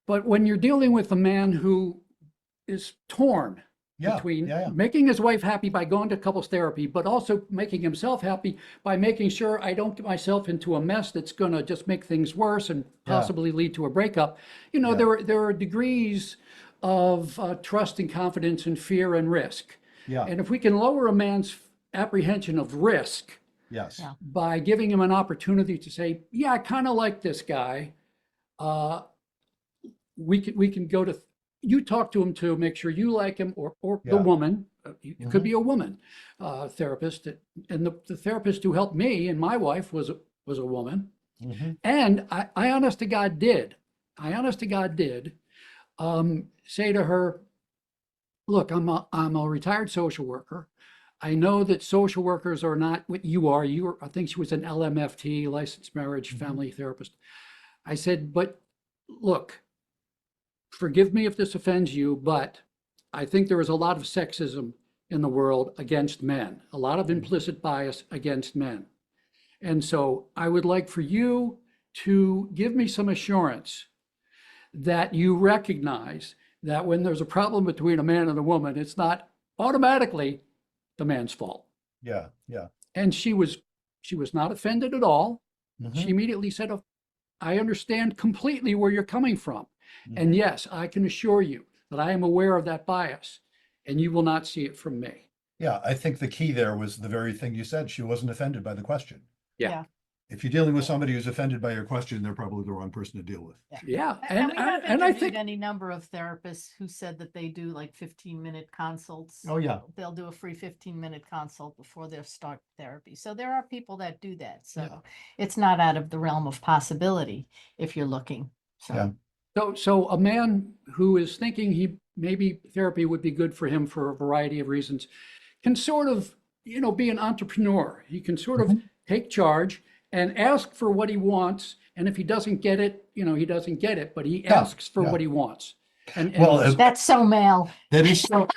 But when you're dealing with a man who is torn Yeah, between yeah. making his wife happy by going to couples therapy, but also making himself happy by making sure I don't get myself into a mess that's going to just make things worse and possibly lead to a breakup. Yeah. There are degrees of trust and confidence and fear and risk. Yeah. And if we can lower a man's apprehension of risk Yes. Yeah. by giving him an opportunity to say, yeah, I kind of like this guy, uh, we can go to, you talk to him to make sure you like him, or the Yeah. woman, it could be a woman therapist. And the therapist who helped me and my wife was a woman. Mhm. And I honest to God did, say to her, look, I'm a retired social worker. I know that social workers are not what you are. I think she was an LMFT, licensed marriage family therapist. I said, but look, forgive me if this offends you, but I think there is a lot of sexism in the world against men, a lot of implicit bias against men. And so I would like for you to give me some assurance that you recognize that when there's a problem between a man and a woman, it's not automatically the man's fault. Yeah. Yeah. And she was not offended at all. Mhm. She immediately said, "Oh, I understand completely where you're coming from. And yes, I can assure you that I am aware of that bias, and you will not see it from me." Yeah. I think the key there was the very thing you said. She wasn't offended by the question. Yeah. If you're dealing with somebody who's offended by your question, they're probably the wrong person to deal with. Yeah. And we have and I interviewed think, any number of therapists who said that they do like 15-minute consults. Oh, yeah. They'll do a free 15-minute consult before they start therapy. So there are people that do that. So Yeah. it's not out of the realm of possibility if you're looking. So Yeah. so a man who is thinking maybe therapy would be good for him for a variety of reasons can sort of, be an entrepreneur. He can sort of take charge and ask for what he wants. And if he doesn't get it, he doesn't get it, but he asks for yeah. what he wants. And Well, that's so male. that is so.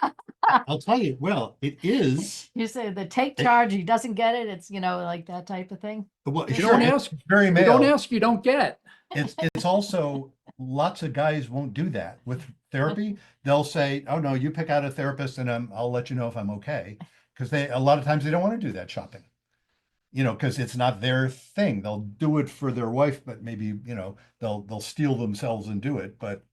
I'll tell you. Well, it is. You say the take charge, he doesn't get it. It's, like that type of thing. Well, you sure, don't it's ask, very you male. don't ask, you don't get. It's also lots of guys won't do that with therapy. They'll say, "Oh no, you pick out a therapist, and I'll let you know if I'm okay." Because a lot of times they don't want to do that shopping. Because it's not their thing. They'll do it for their wife, but maybe they'll steel themselves and do it. But